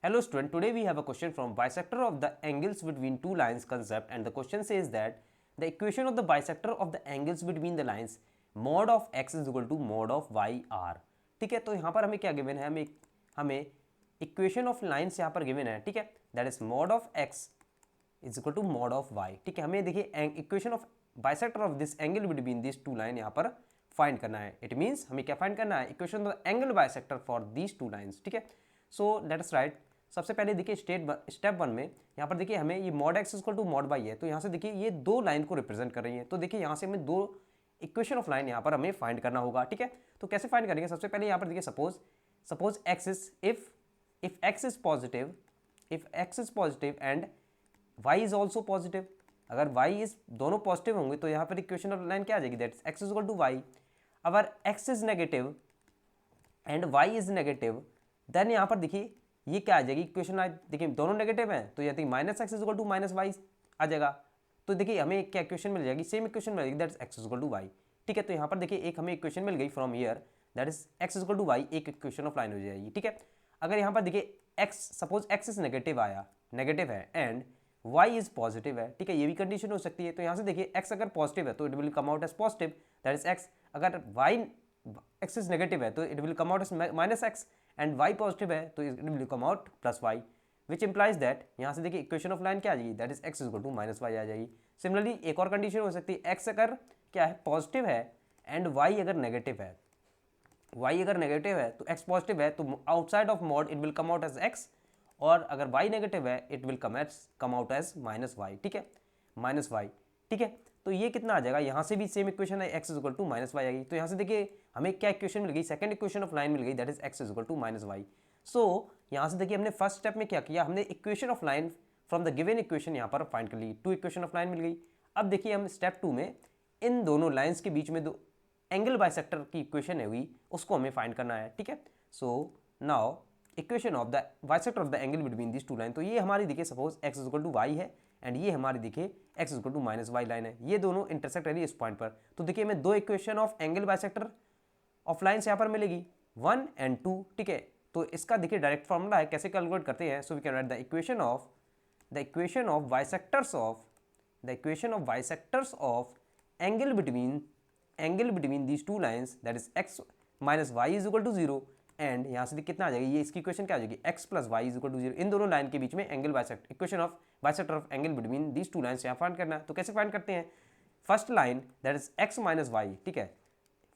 Hello student, today we have a question from bisector of the angles between two lines concept, and the question says that the equation of the bisector of the angles between the lines mod of x is equal to mod of y r। ठीक है, तो यहाँ पर हमें क्या given है, हमें equation of lines यहाँ पर गिवन है। ठीक है, that is mod of x is equal to mod of y। ठीक है, हमें देखिए equation of bisector of this angle between this two line यहाँ पर फाइंड करना है। इट मीन्स हमें क्या फाइंड करना है, equation of angle bisector for these two lines. ठीक है, सो लेट अस राइट। सबसे पहले देखिए स्टेप वन में यहाँ पर देखिए हमें ये mod x equal to mod y है, तो यहाँ से देखिए ये दो लाइन को रिप्रेजेंट कर रही है। तो देखिए यहाँ से हमें दो इक्वेशन ऑफ लाइन यहाँ पर हमें फाइंड करना होगा। ठीक है, तो कैसे फाइंड करेंगे, सबसे पहले यहाँ पर देखिए suppose x is if x is positive, if x is positive and y is also positive. अगर y इज दोनों पॉजिटिव होंगे तो यहाँ पर इक्वेशन ऑफ लाइन क्या आ जाएगी, that is x is equal to y। अगर x is negative and y is negative, then यहाँ पर देखिए ये क्या आ जाएगी इक्वेशन, देखिए दोनों नेगेटिव हैं तो यहाँ minus x is equal to minus y आ जाएगा। तो देखिए हमें क्या इक्वेशन मिल जाएगी, सेम इक्वेशन मिल जाएगी, that is x is equal to y. ठीक है, तो यहाँ पर देखिए एक हमें इक्वेशन मिल गई from here, that is x is equal to y, एक इक्वेशन ऑफ लाइन हो जाएगी। ठीक है, अगर यहाँ पर देखिए x suppose x is negative आया, नेगेटिव है एंड वाई इज पॉजिटिव है। ठीक है, ये भी कंडीशन हो सकती है। तो यहाँ से देखिए एक्स अगर पॉजिटिव है तो it will come out as positive, that is x. अगर वाई एक्स इज नेगेटिव है तो it will come out as minus x and y positive है तो it will come out plus y, which implies that यहाँ से देखिए equation of line क्या आ जाएगी, that is x is equal to minus y आ जाएगी। सिमिलरली एक और कंडीशन हो सकती है, x अगर क्या है पॉजिटिव है एंड y अगर नेगेटिव है, y अगर नेगेटिव है तो x पॉजिटिव है तो outside of mod it will come out as x, और अगर y नेगेटिव है it will come out as minus y. ठीक है, माइनस वाई। ठीक है, तो ये कितना आ जाएगा, यहाँ से भी सेम इक्वेशन है, x is equal to minus y आएगी। तो यहाँ से देखिए हमें क्या इक्वेशन मिल गई, सेकंड इक्वेशन ऑफ लाइन मिल गई, that is x is equal to minus y. So यहाँ से देखिए हमने फर्स्ट स्टेप में क्या किया, हमने equation of line from the given equation यहाँ पर फाइंड कर ली, टू इक्वेशन ऑफ लाइन मिल गई। अब देखिए हम स्टेप टू में इन दोनों लाइन्स के बीच में दो एंगल बाइसेक्टर की इक्वेशन है हुई, उसको हमें फाइंड करना है। ठीक है, so now equation of the bisector of the angle between this two line, तो ये हमारी देखिए suppose x is equal to y है एंड ये हमारी देखिए x is equal to minus y line है, ये दोनों इंटरसेक्ट है इस पॉइंट पर। तो देखिए हमें दो equation of angle bisector of lines यहाँ पर मिलेगी, 1 एंड 2। ठीक है, तो इसका देखिए डायरेक्ट फॉर्मूला है, कैसे कैलकुलेट करते हैं। So we can write the equation of bisectors of angle between these two lines, that is x minus y is equal to 0 and यहाँ से कितना आ जाएगी, ये इसकी इक्वेशन क्या आ जाएगी, x plus y is equal to 0। इन दोनों लाइन के बीच में angle bisector, equation of bisector of angle between these two lines यहाँ फाइंड करना है। तो कैसे फाइंड करते हैं, first line that is x minus y. ठीक है,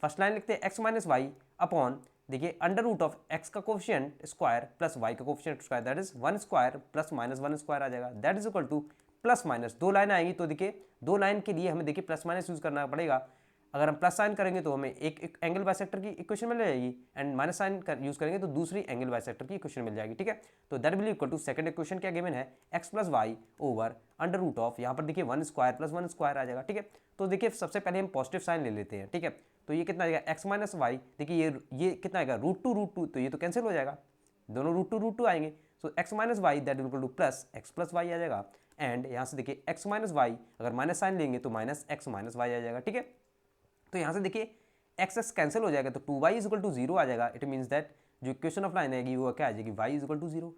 फर्स्ट लाइन लिखते हैं x माइनस वाई अपॉन देखिए अंडर रूट ऑफ x का कोफिशिएंट स्क्वायर प्लस y का coefficient square, that is 1 square plus minus 1 square आ जाएगा, that is equal to plus minus, दो line आएगी तो देखिए दो लाइन के लिए हमें देखिए प्लस माइनस यूज करना पड़ेगा। अगर हम प्लस साइन करेंगे तो हमें एक एंगल बाइसेक्टर की इक्वेशन मिल जाएगी एंड माइनस साइन यूज करेंगे तो दूसरी एंगल बाइसेक्टर की इक्वेशन मिल जाएगी। ठीक है, तो that will equal to second equation क्या गिवन है, x plus y over under root of यहाँ पर देखिए 1 स्क्वायर प्लस 1 स्क्वायर आ जाएगा। ठीक है, तो देखिए सबसे पहले हम पॉजिटिव साइन ले लेते हैं। ठीक है, तो ये कितना आएगा x माइनस वाई, देखिए ये कितना आएगा रूट टू, तो ये तो कैंसिल हो जाएगा, दोनों रूट टू आएंगे। So x minus y that will equal to plus x plus y आ जाएगा एंड यहाँ से देखिए x माइनस वाई अगर माइनस साइन लेंगे तो माइनस x माइनस वाई आ जाएगा। ठीक है, तो यहाँ से देखिए x कैंसिल हो जाएगा तो 2y इज इक्वल टू 0 आ जाएगा। इट मीन्स दैट जो इक्वेशन ऑफ लाइन आएगी वो क्या आ जाएगी, y इज इक्वल टू 0।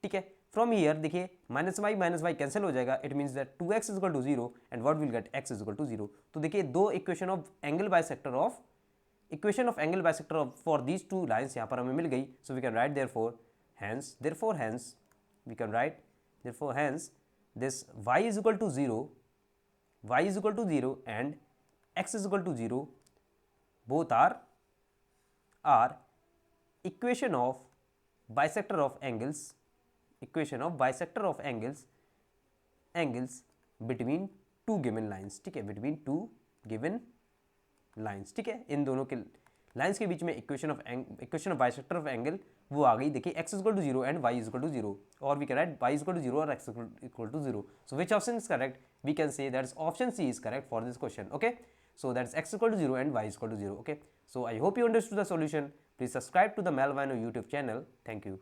ठीक है, फ्रॉम हियर देखिए माइनस वाई कैंसिल हो जाएगा, it means that 2x is equal to 0 and what will get x is equal to 0। तो देखिए दो equation of angle bisector of for these two lines यहाँ पर हमें मिल गई। So we can write therefore hence we can write therefore hence this y is equal to 0 and x is equal to 0, both are equation of bisector of angles between two given lines। ठीक है, between two given lines। ठीक है, इन दोनों के lines के बीच में equation of bisector of angle वो आ गई। देखिए x equal to 0 and y equal to 0, और we can write y equal to 0 और x equal to 0। So which option is correct, we can say that is option C is correct for this question. Okay, so that's x equal to 0 and y equal to 0. Okay, so I hope you understood the solution. Please subscribe to the Malvino YouTube channel. Thank you.